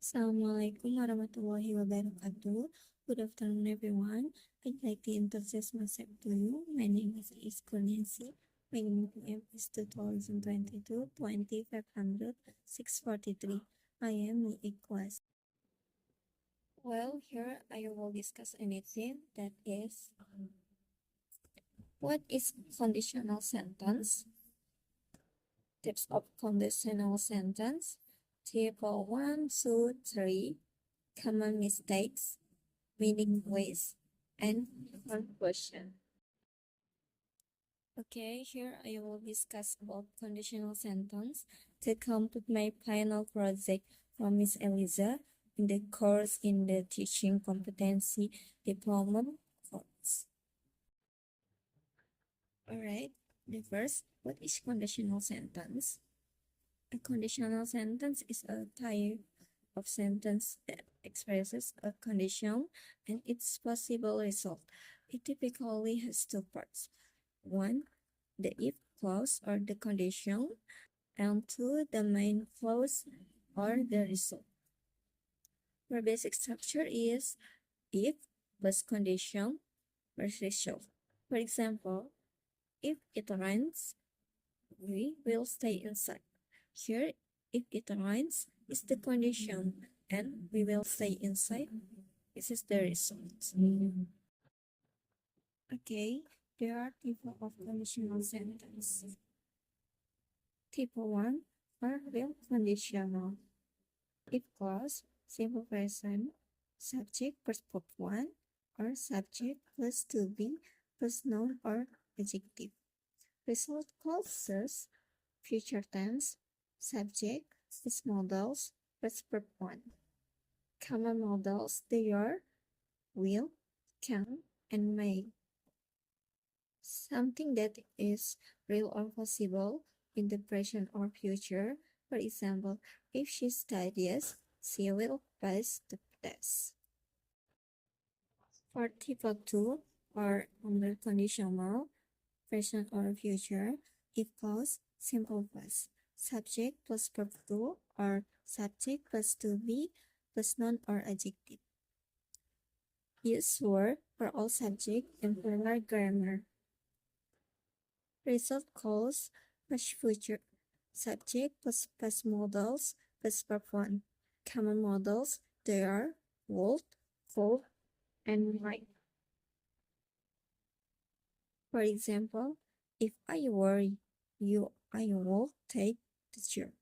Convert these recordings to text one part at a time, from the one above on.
Assalamualaikum warahmatullahi wabarakatuh. Good afternoon, everyone. I'd like to introduce myself to you. My name is Iis Kurniasih. My name is 2022 2500 643. I am in class. Well, here I will discuss anything that is what is conditional sentence, types of conditional sentence, table 1, 2, 3, common mistakes, meaning ways, and conclusion. Okay, here I will discuss about conditional sentence to complete my final project from Miss Eliza in the course in the Teaching Competency Development course. Alright, the first, what is conditional sentence? A conditional sentence is a type of sentence that expresses a condition and its possible result. It typically has two parts. One, the if clause or the condition, and two, the main clause or the result. Our basic structure is if plus condition plus result. For example, if it rains, we will stay inside. Here, if it rains is the condition and we will stay inside. This is the result. Okay, there are types of conditional sentence. Type 1 are real conditional. If clause, simple present, subject plus verb 1, or subject plus to be plus noun or adjective. Result clauses, future tense, subject plus modals plus verb 1. Common modals, they are will, can, and may. Something that is real or possible in the present or future. For example, if she studies, she will pass the test. For type 2 or under conditional, present or future, if clause, simple past, subject plus verb 2 or subject plus to be plus noun or adjective. Use word for all subject and formal grammar. Result clause plus future, subject plus past modals plus verb 1. Common modals, they are would, could, and might. For example, if I were you, I would take the job.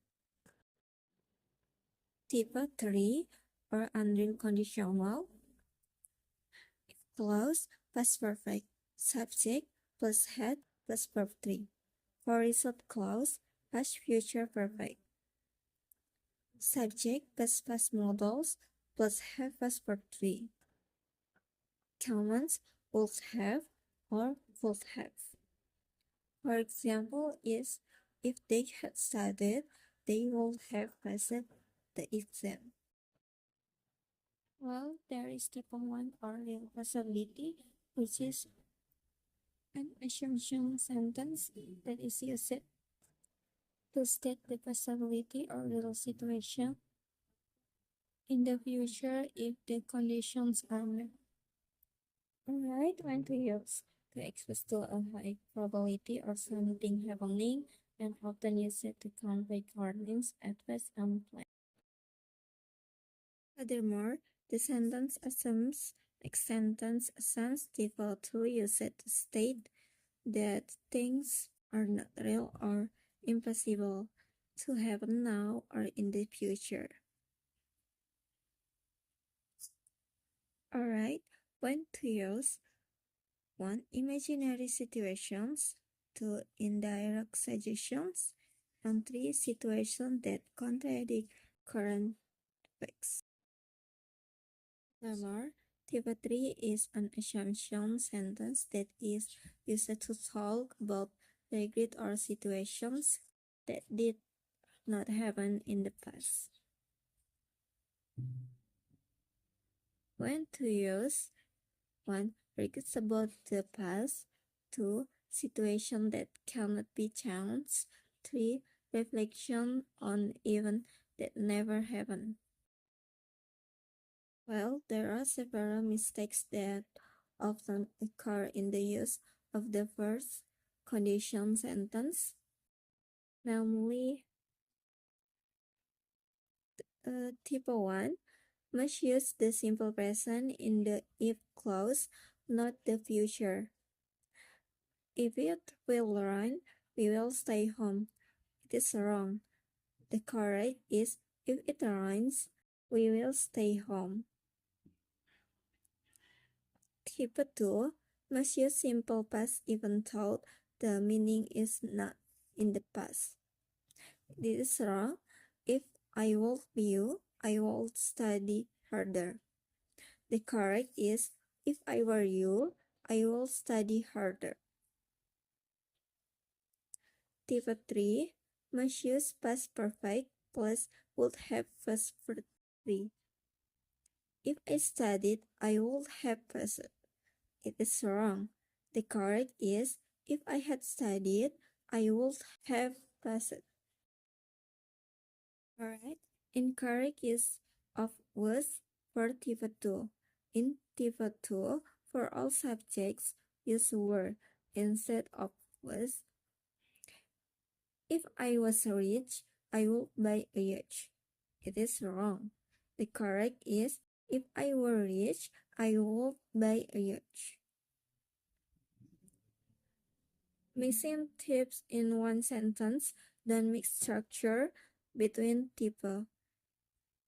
Type 3 or unconditional. If clause past perfect, subject plus had plus verb 3. For result clause, past future perfect. Subject plus past modals plus have plus verb 3. Commands would have or would have. For example, is if they had studied, they would have passed the exam. Well, there is type 1 or real possibility, which is an assumption sentence that is used to state the possibility or real situation in the future if the conditions are met. Alright, when to use to express to a high probability of something happening and often use it to convey warnings, advice, and plan. Furthermore, the sentence assumes people to use it to state that things are not real or impossible to happen now or in the future. Alright, when to use 1. Imaginary situations, 2. Indirect suggestions, and 3. Situations that contradict current facts. Furthermore, type 3 is an assumption sentence that is used to talk about regret or situations that did not happen in the past. When to use 1. Regrets about the past, 2. Situation that cannot be changed, 3. Reflection on events that never happened. Well, there are several mistakes that often occur in the use of the first condition sentence. Namely, type 1 must use the simple present in the if clause, not the future. If it will rain, we will stay home. It is wrong. The correct is if it rains, we will stay home. Type 2 must use simple past even though the meaning is not in the past. This is wrong. If I were you, I would study harder. The correct is if I were you, I will study harder. Type 3 must use past perfect plus would have past three. If I studied, I would have passed. It is wrong. The correct is if I had studied, I would have passed. Alright. Incorrect use of was for type 2. In type 2, for all subjects, use were instead of was. If I was rich, I would buy a yacht. It is wrong. The correct is if I were rich, I would buy a yacht. Missing tips in one sentence, don't mix structure between type.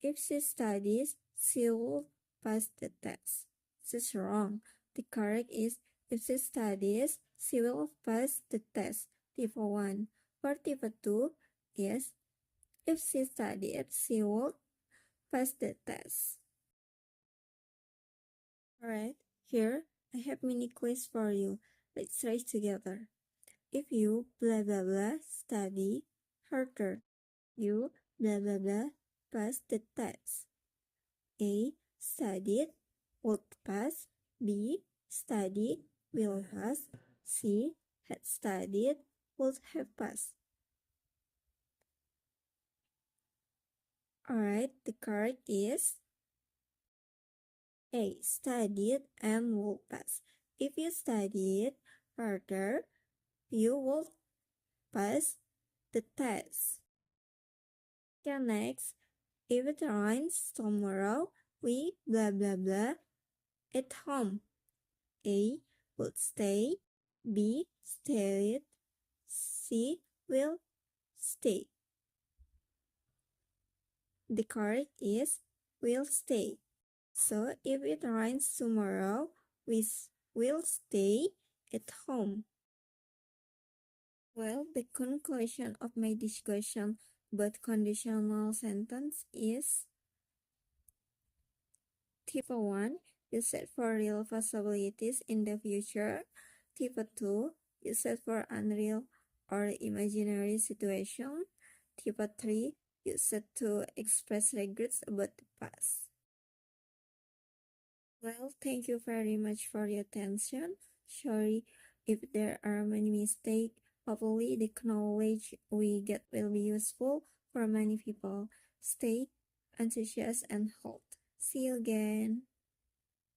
If she studies, she will pass the test. This is wrong. The correct is if she studies, she will pass the test. Type 1. For type 2 is if she studied, she will pass the test. Alright, here I have mini quiz for you. Let's try together. If you blah blah blah study harder, you blah blah blah pass the test. A. Studied would pass. B. Studied will pass. C. Had studied would have passed. Alright, the correct is A. Studied and will pass. If you studied harder, you will pass the test. Okay, next. If it rains tomorrow, we blah blah blah at home. A. Would stay. B. Stayed. C. Will stay. The correct is will stay. So if it rains tomorrow, we will stay at home. Well, the conclusion of my discussion about conditional sentence is type 1, use it for real possibilities in the future. Type 2, use it for unreal or imaginary situation. Type 3, use it to express regrets about the past. Well, thank you very much for your attention. Sorry if there are many mistakes. Hopefully, the knowledge we get will be useful for many people. Stay enthusiastic and hold. See you again.